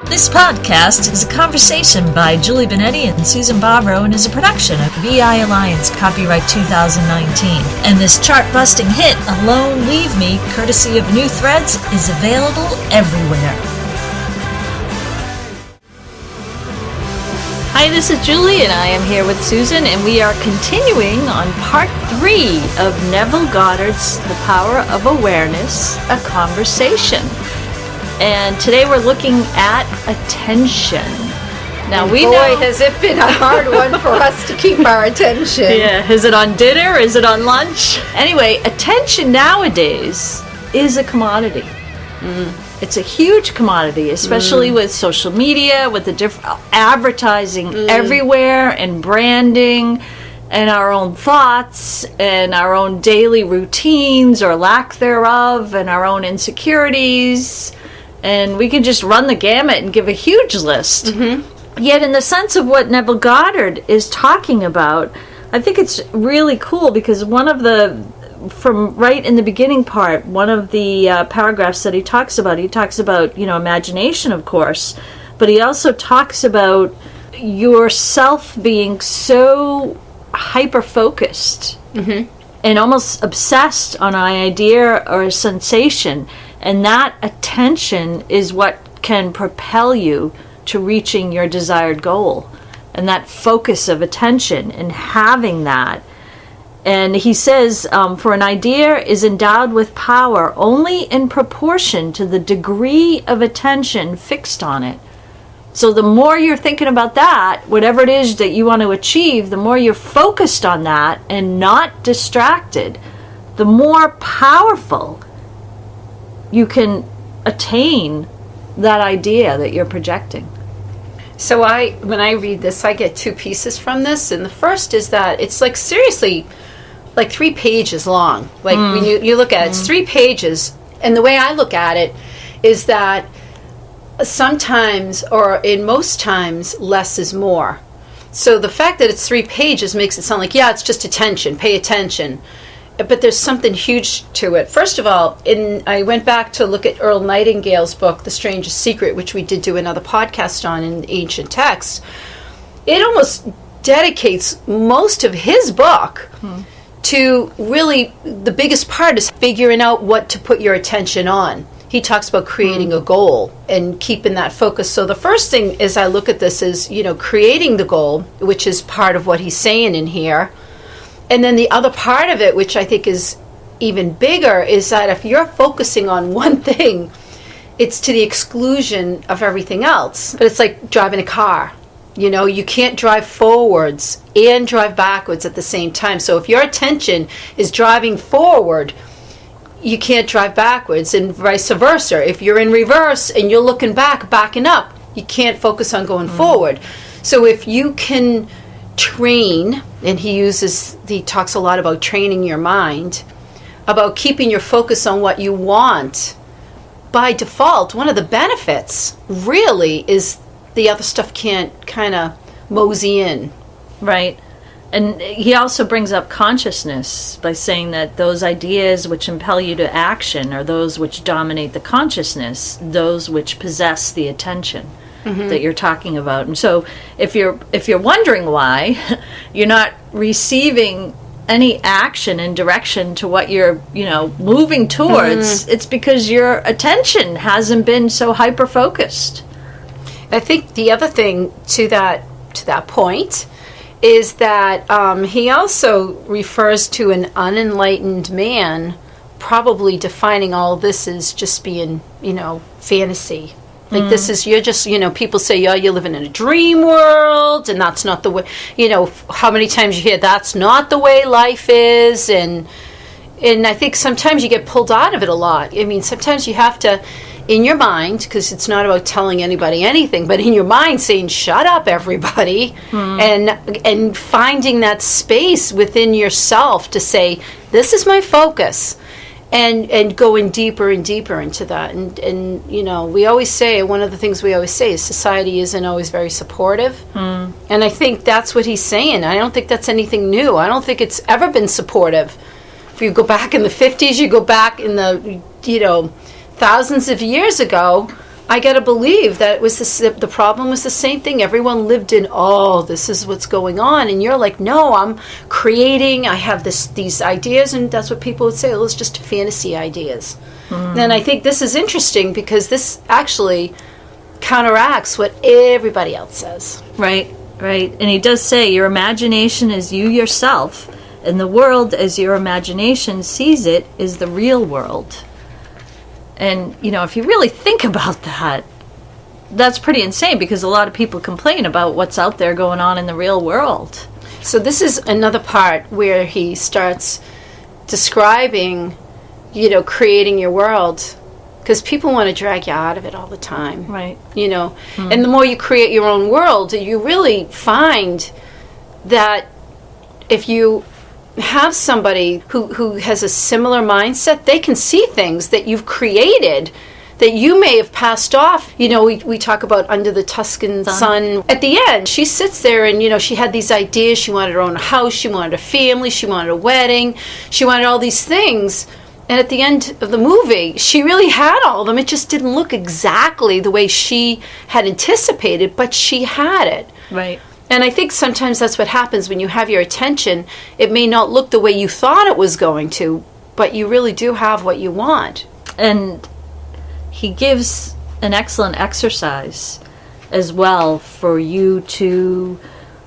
This podcast is a conversation by Julie Benetti and Susan Barbaro and is a production of VI Alliance, copyright 2019. And this chart-busting hit, Alone Leave Me, courtesy of New Threads, is available everywhere. Hi, this is Julie, and I am here with Susan, and we are continuing on part 3 of Neville Goddard's The Power of Awareness, a Conversation. And today we're looking at attention. Now and we boy, know, has it been a hard one for us to keep our attention. Yeah, is it on dinner? Is it on lunch? Anyway, attention nowadays is a commodity. It's a huge commodity, especially with social media, with the different advertising everywhere, and branding, and our own thoughts, and our own daily routines or lack thereof, and our own insecurities. And we can just run the gamut and give a huge list. Mm-hmm. Yet in the sense of what Neville Goddard is talking about, I think it's really cool because from right in the beginning part, one of the paragraphs that he talks about, imagination, of course, but he also talks about yourself being so hyper-focused and almost obsessed on an idea or a sensation. And that attention is what can propel you to reaching your desired goal. And that focus of attention and having that. And he says, for an idea is endowed with power only in proportion to the degree of attention fixed on it. So the more you're thinking about that, whatever it is that you want to achieve, the more you're focused on that and not distracted, the more powerful you can attain that idea that you're projecting. So when I read this, I get two pieces from this. And the first is that it's like seriously like 3 pages long. Like when you look at it, it's 3 pages. And the way I look at it is that sometimes, or in most times, less is more. So the fact that it's 3 pages makes it sound like, yeah, it's just attention, pay attention. But there's something huge to it. First of all, I went back to look at Earl Nightingale's book, The Strangest Secret, which we did do another podcast on in Ancient Texts. It almost dedicates most of his book to really, the biggest part is figuring out what to put your attention on. He talks about creating a goal and keeping that focus. So the first thing as I look at this is, creating the goal, which is part of what he's saying in here. And then the other part of it, which I think is even bigger, is that if you're focusing on one thing, it's to the exclusion of everything else. But it's like driving a car. You can't drive forwards and drive backwards at the same time. So if your attention is driving forward, you can't drive backwards, and vice versa. If you're in reverse and you're looking backing up, you can't focus on going forward. So if you can train, and he talks a lot about training your mind, about keeping your focus on what you want. By default, one of the benefits really is the other stuff can't kind of mosey in. Right. And he also brings up consciousness by saying that those ideas which impel you to action are those which dominate the consciousness, those which possess the attention that you're talking about. And so if you're wondering why you're not receiving any action in direction to what you're moving towards, it's because your attention hasn't been so hyper focused. I think the other thing to that point is that he also refers to an unenlightened man probably defining all this as just being fantasy. Like this is, you're just, people say, yeah, you're living in a dream world, and that's not the way, how many times you hear that's not the way life is, and I think sometimes you get pulled out of it a lot. I mean, sometimes you have to, in your mind, because it's not about telling anybody anything, but in your mind saying, shut up, everybody, and finding that space within yourself to say, this is my focus. And going deeper and deeper into that. And we always say, one of the things we always say is society isn't always very supportive. And I think that's what he's saying. I don't think that's anything new. I don't think it's ever been supportive. If you go back in the 50s, you go back in the, thousands of years ago, I got to believe that it was the problem was the same thing. Everyone lived in, oh, this is what's going on. And you're like, no, I'm creating, I have these ideas. And that's what people would say, well, it's just fantasy ideas. And I think this is interesting because this actually counteracts what everybody else says. Right. And he does say, your imagination is you yourself, and the world as your imagination sees it is the real world. And, if you really think about that, that's pretty insane, because a lot of people complain about what's out there going on in the real world. So this is another part where he starts describing, creating your world, because people want to drag you out of it all the time. Right. And the more you create your own world, you really find that if you have somebody who has a similar mindset, they can see things that you've created that you may have passed off. We talk about Under the Tuscan Sun. At the end, she sits there and, she had these ideas. She wanted her own house. She wanted a family. She wanted a wedding. She wanted all these things. And at the end of the movie, she really had all of them. It just didn't look exactly the way she had anticipated, but she had it. Right. And I think sometimes that's what happens when you have your attention. It may not look the way you thought it was going to, but you really do have what you want. And he gives an excellent exercise as well for you to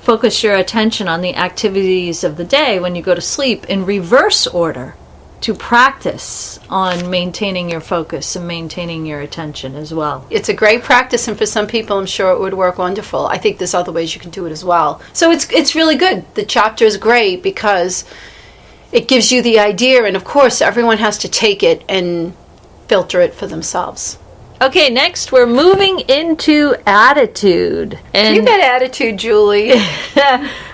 focus your attention on the activities of the day when you go to sleep in reverse order, to practice on maintaining your focus and maintaining your attention as well. It's a great practice, and for some people I'm sure it would work wonderful. I think there's other ways you can do it as well. So it's really good. The chapter is great because it gives you the idea, and of course everyone has to take it and filter it for themselves. Okay, next we're moving into attitude. And you got attitude, Julie.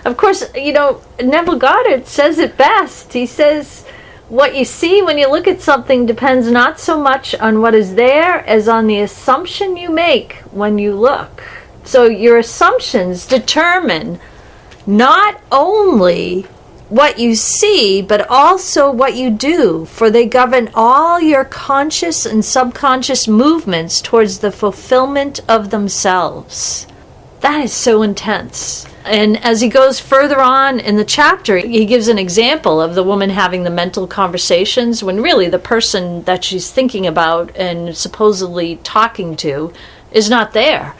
Of course, Neville Goddard says it best. He says, what you see when you look at something depends not so much on what is there as on the assumption you make when you look. So your assumptions determine not only what you see, but also what you do, for they govern all your conscious and subconscious movements towards the fulfillment of themselves. That is so intense. And as he goes further on in the chapter, he gives an example of the woman having the mental conversations when really the person that she's thinking about and supposedly talking to is not there.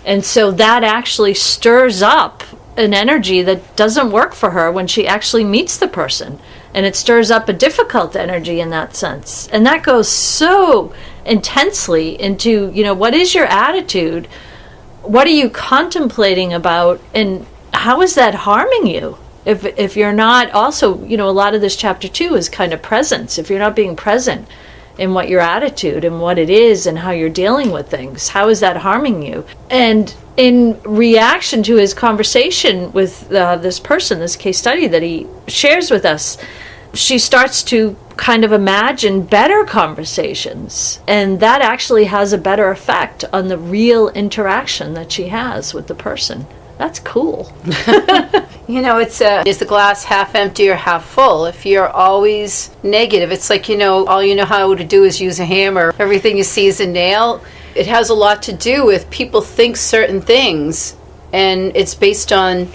And so that actually stirs up an energy that doesn't work for her when she actually meets the person. And it stirs up a difficult energy in that sense. And that goes so intensely into, what is your attitude? What are you contemplating about, and how is that harming you? If you're not also, a lot of this chapter 2 is kind of presence. If you're not being present in what your attitude and what it is and how you're dealing with things, how is that harming you? And in reaction to his conversation with this person, this case study that he shares with us, she starts to kind of imagine better conversations, and that actually has a better effect on the real interaction that she has with the person. That's cool. Is the glass half empty or half full? If you're always negative, it's like, all you know how to do is use a hammer. Everything you see is a nail. It has a lot to do with people think certain things, and it's based on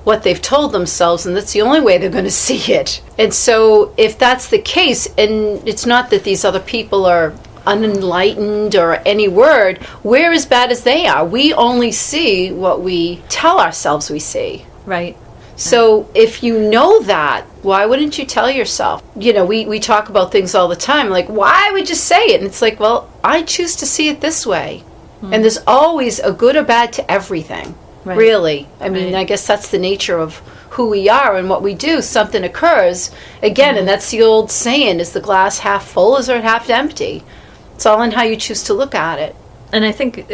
what they've told themselves, and that's the only way they're going to see it. And so if that's the case, and it's not that these other people are unenlightened or any word, we're as bad as they are. We only see what we tell ourselves we see. Right. So if you know that, why wouldn't you tell yourself? We talk about things all the time, like, why would you say it? And it's like, well, I choose to see it this way. And there's always a good or bad to everything. Right. Really. I mean, I guess that's the nature of who we are and what we do. Something occurs again, and that's the old saying, is the glass half full, is it half empty? It's all in how you choose to look at it. And I think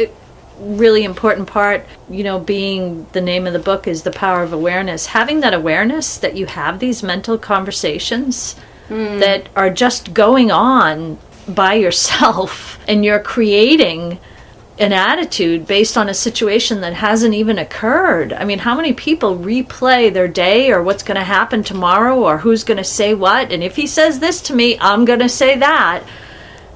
really important part, being the name of the book, is the power of awareness. Having that awareness that you have these mental conversations that are just going on by yourself, and you're creating an attitude based on a situation that hasn't even occurred. I mean, how many people replay their day, or what's going to happen tomorrow, or who's going to say what, and if he says this to me, I'm going to say that.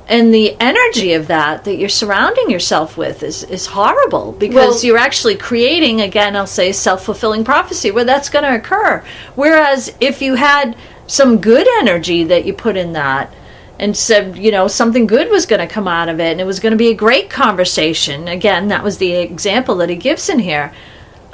And the energy of that you're surrounding yourself with is horrible, because you're actually creating, again, I'll say, self-fulfilling prophecy where that's going to occur. Whereas if you had some good energy that you put in that and said, something good was going to come out of it and it was going to be a great conversation. Again, that was the example that he gives in here.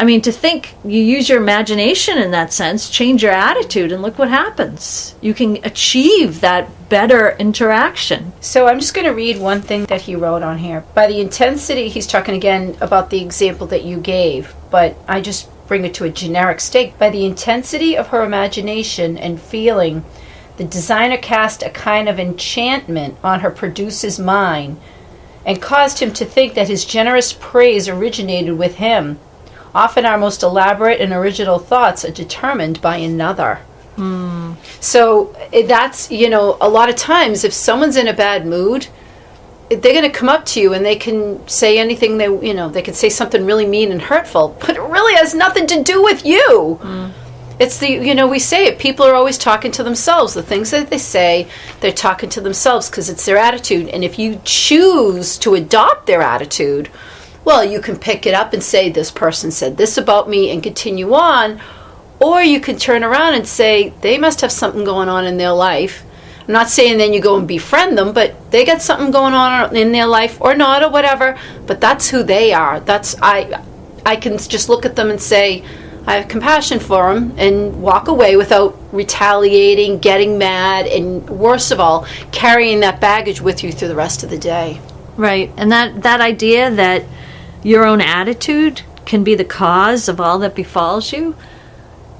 I mean, to think you use your imagination in that sense, change your attitude, and look what happens. You can achieve that better interaction. So I'm just going to read one thing that he wrote on here. By the intensity, he's talking again about the example that you gave, but I just bring it to a generic state. By the intensity of her imagination and feeling, the designer cast a kind of enchantment on her producer's mind and caused him to think that his generous praise originated with him. Often our most elaborate and original thoughts are determined by another. So that's, a lot of times if someone's in a bad mood, they're going to come up to you and they can say anything they can say something really mean and hurtful, but it really has nothing to do with you. It's we say it, people are always talking to themselves. The things that they say, they're talking to themselves because it's their attitude. And if you choose to adopt their attitude, well, you can pick it up and say, this person said this about me, and continue on. Or you can turn around and say, they must have something going on in their life. I'm not saying then you go and befriend them, but they got something going on in their life, or not, or whatever. But that's who they are. I can just look at them and say, I have compassion for them, and walk away without retaliating, getting mad, and worst of all, carrying that baggage with you through the rest of the day. Right. And that idea that your own attitude can be the cause of all that befalls you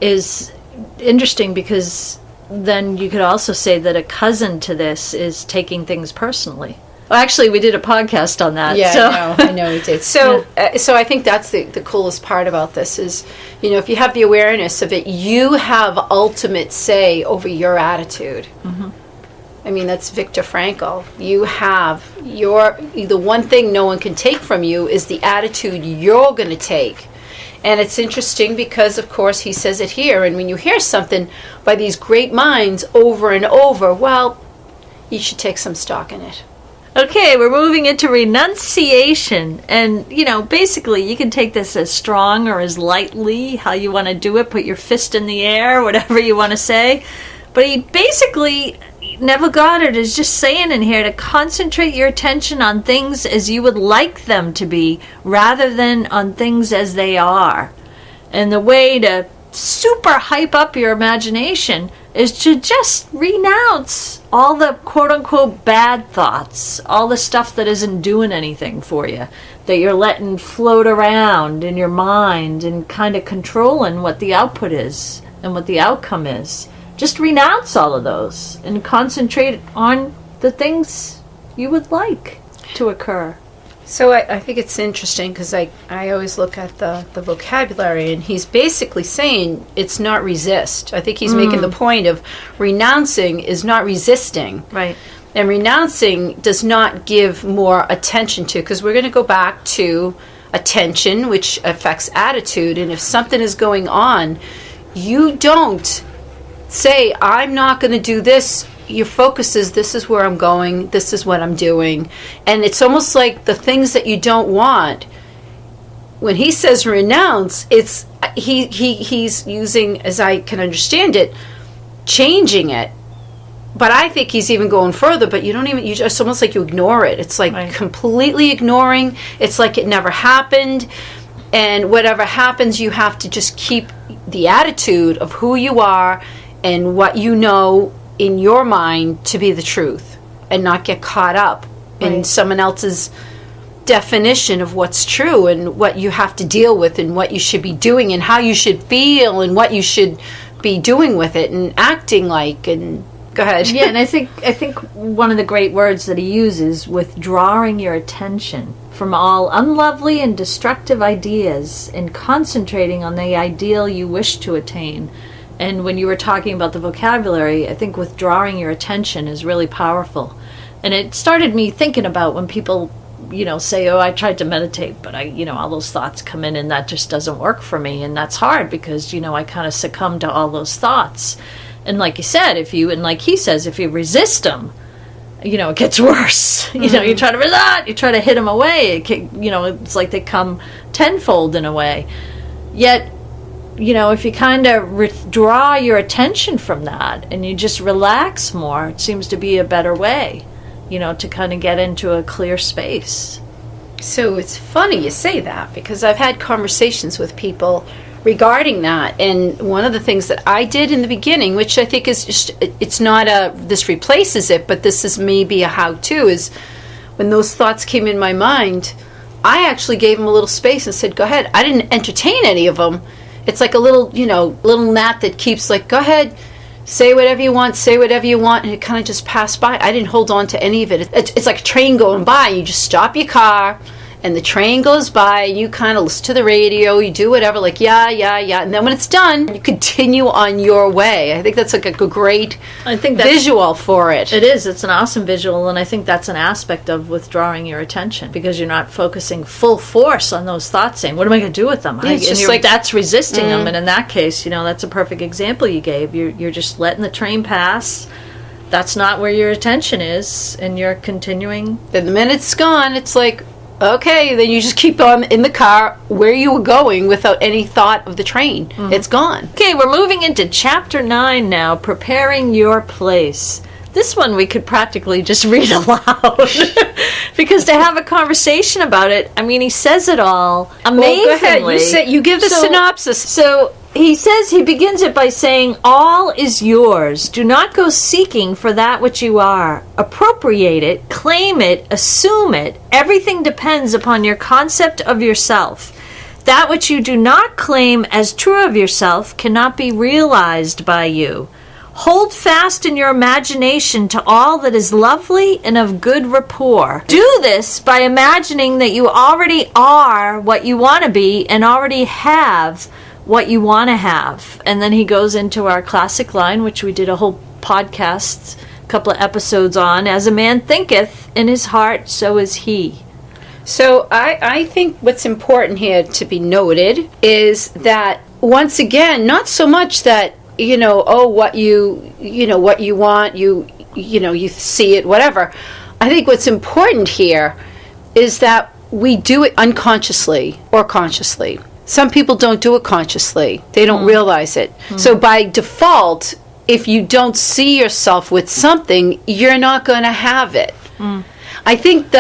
is interesting, because then you could also say that a cousin to this is taking things personally. Well, actually, we did a podcast on that. Yeah, so. I know we did. So, so I think that's the coolest part about this is, if you have the awareness of it, you have ultimate say over your attitude. Mm-hmm. I mean, that's Viktor Frankl. You have the one thing no one can take from you is the attitude you're going to take. And it's interesting because, of course, he says it here. And when you hear something by these great minds over and over, well, you should take some stock in it. Okay, we're moving into renunciation. And, basically you can take this as strong or as lightly, how you want to do it, put your fist in the air, whatever you want to say. But he basically, Neville Goddard is just saying in here to concentrate your attention on things as you would like them to be, rather than on things as they are. And the way to super hype up your imagination is to just renounce all the quote-unquote bad thoughts, all the stuff that isn't doing anything for you, that you're letting float around in your mind and kind of controlling what the output is and what the outcome is. Just renounce all of those and concentrate on the things you would like to occur. So I think it's interesting because I always look at the vocabulary, and he's basically saying it's not resist. I think he's making the point of renouncing is not resisting. Right. And renouncing does not give more attention to, because we're going to go back to attention, which affects attitude. And if something is going on, you don't say, I'm not going to do this. Your focus is, this is where I'm going, this is what I'm doing. And it's almost like the things that you don't want. When he says renounce, it's he's using, as I can understand it, changing it. But I think he's even going further, but it's almost like you ignore it. It's like completely ignoring. It's like it never happened. And whatever happens, you have to just keep the attitude of who you are and what you know in your mind to be the truth, and not get caught up in someone else's definition of what's true and what you have to deal with and what you should be doing and how you should feel and what you should be doing with it and acting like. And go ahead. Yeah, and I think one of the great words that he uses, withdrawing your attention from all unlovely and destructive ideas and concentrating on the ideal you wish to attain. And when you were talking about the vocabulary, I think withdrawing your attention is really powerful. And it started me thinking about when people, say, I tried to meditate, but all those thoughts come in and that just doesn't work for me. And that's hard because, I kind of succumb to all those thoughts. And like you said, like he says, if you resist them, it gets worse. You try to hit them away. It's like they come tenfold in a way. Yet, if you kind of withdraw your attention from that and you just relax more, it seems to be a better way, to kind of get into a clear space. So it's funny you say that, because I've had conversations with people regarding that, and one of the things that I did in the beginning, which I think is just, it's not this replaces it, but this is maybe a how-to, is when those thoughts came in my mind, I actually gave them a little space and said, go ahead. I didn't entertain any of them. It's like a little gnat that keeps like, go ahead, say whatever you want, and it kind of just passed by. I didn't hold on to any of it. It's like a train going by. You just stop your car, and the train goes by, and you kind of listen to the radio, you do whatever, like, yeah, and then when it's done, you continue on your way. I think that's like a great visual for it. It is. It's an awesome visual, and I think that's an aspect of withdrawing your attention, because you're not focusing full force on those thoughts, saying, what am I going to do with them? Yeah, that's resisting them, and in that case, that's a perfect example you gave. You're just letting the train pass. That's not where your attention is, and you're continuing. Then the minute it's gone, it's like, okay, then you just keep on in the car where you were going without any thought of the train. Mm-hmm. It's gone. Okay, we're moving into Chapter 9 now, Preparing Your Place. This one we could practically just read aloud. Because to have a conversation about it, he says it all amazingly. Well, go ahead. You give the synopsis. So he begins it by saying, all is yours. Do not go seeking for that which you are. Appropriate it, claim it, assume it. Everything depends upon your concept of yourself. That which you do not claim as true of yourself cannot be realized by you. Hold fast in your imagination to all that is lovely and of good rapport. Do this by imagining that you already are what you want to be and already have what you want to have. And then he goes into our classic line, which we did a whole podcast, a couple of episodes on, as a man thinketh in his heart, so is he. So I think what's important here to be noted is that, once again, not so much that, what you want, you see it, whatever. I think what's important here is that we do it unconsciously or consciously. Some people don't do it consciously. They don't realize it. So by default, if you don't see yourself with something, you're not going to have it. I think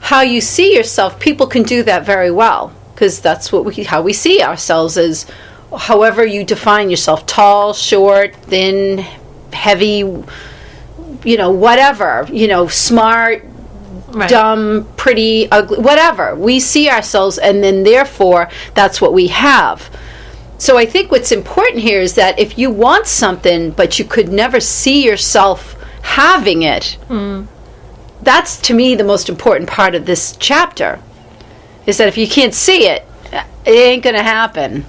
how you see yourself, people can do that very well, because that's how we see ourselves, is however you define yourself: tall, short, thin, heavy, whatever, smart, right, dumb, pretty, ugly, whatever. We see ourselves, and then therefore that's what we have. So I think what's important here is that if you want something but you could never see yourself having it, that's, to me, the most important part of this chapter, is that if you can't see it, it ain't going to happen.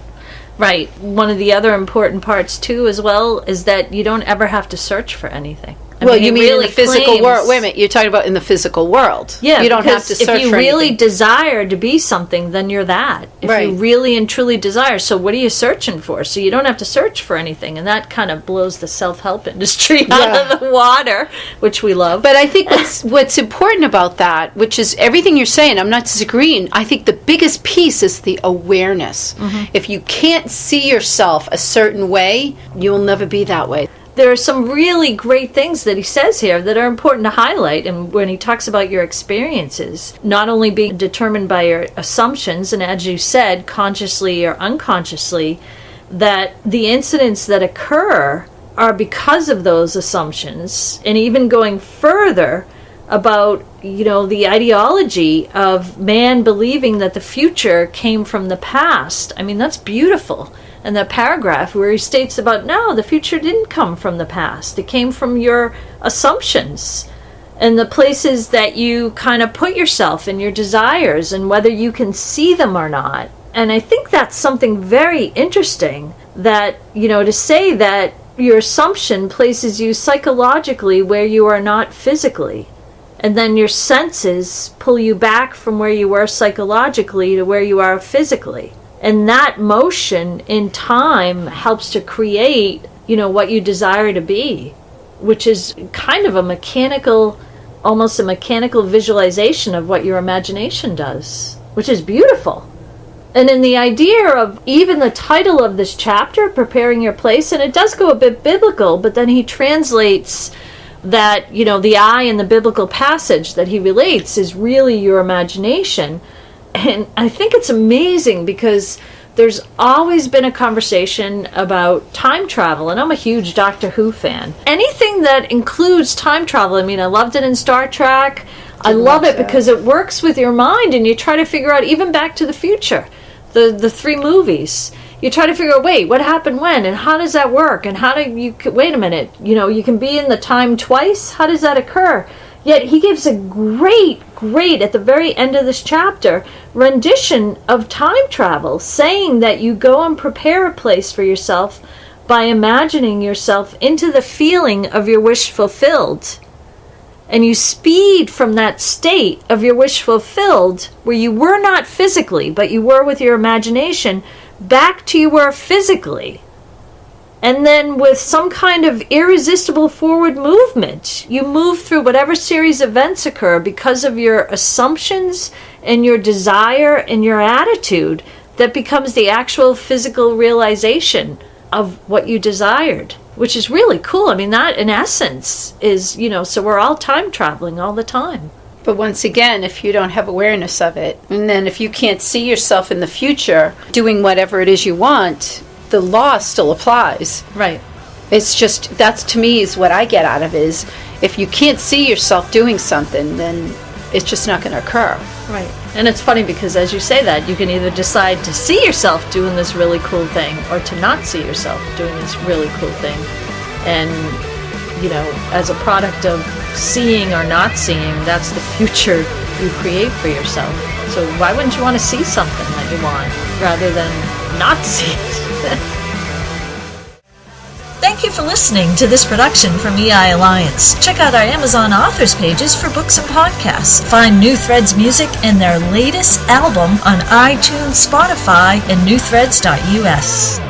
Right. One of the other important parts, too, as well, is that you don't ever have to search for anything. You mean in the physical world? Wait a minute, you're talking about in the physical world. Yeah, you don't have to search for anything. If you really desire to be something, then you're that. If you really and truly desire. So what are you searching for? So you don't have to search for anything. And that kind of blows the self-help industry out of the water, which we love. But I think what's important about that, which is everything you're saying, I'm not disagreeing. I think the biggest piece is the awareness. If you can't see yourself a certain way, you will never be that way. There are some really great things that he says here that are important to highlight. And when he talks about your experiences, not only being determined by your assumptions, and as you said, consciously or unconsciously, that the incidents that occur are because of those assumptions, and even going further about, the ideology of man believing that the future came from the past. That's beautiful. And that paragraph where he states about, no, the future didn't come from the past. It came from your assumptions and the places that you kind of put yourself and your desires and whether you can see them or not. And I think that's something very interesting, that, to say that your assumption places you psychologically where you are not physically. And then your senses pull you back from where you were psychologically to where you are physically. And that motion in time helps to create, what you desire to be, which is kind of a mechanical almost a mechanical visualization of what your imagination does, which is beautiful. And in the idea of even the title of this chapter, Preparing Your Place, and it does go a bit biblical, but then he translates that, the I in the biblical passage that he relates is really your imagination. And I think it's amazing because there's always been a conversation about time travel, and I'm a huge Doctor Who fan. Anything that includes time travel, I loved it in Star Trek. I love it because it works with your mind, and you try to figure out, even Back to the Future, the 3 movies. You try to figure out, wait, what happened when, and how does that work, and how do you, wait a minute, you can be in the time twice? How does that occur? Yet he gives a great, at the very end of this chapter, rendition of time travel, saying that you go and prepare a place for yourself by imagining yourself into the feeling of your wish fulfilled. And you speed from that state of your wish fulfilled, where you were not physically, but you were with your imagination, back to you were physically. And then with some kind of irresistible forward movement, you move through whatever series of events occur because of your assumptions and your desire and your attitude that becomes the actual physical realization of what you desired, which is really cool. That in essence is, so we're all time traveling all the time. But once again, if you don't have awareness of it, and then if you can't see yourself in the future doing whatever it is you want, the law still applies. Right. It's just, that's to me is what I get out of it, is if you can't see yourself doing something, then it's just not going to occur. Right. And it's funny because as you say that, you can either decide to see yourself doing this really cool thing or to not see yourself doing this really cool thing. And, as a product of seeing or not seeing, that's the future you create for yourself. So why wouldn't you want to see something that you want rather than not see it? Thank you for listening to this production from EI Alliance. Check out our Amazon authors pages for books and podcasts. Find New Threads music and their latest album on iTunes, Spotify, and newthreads.us.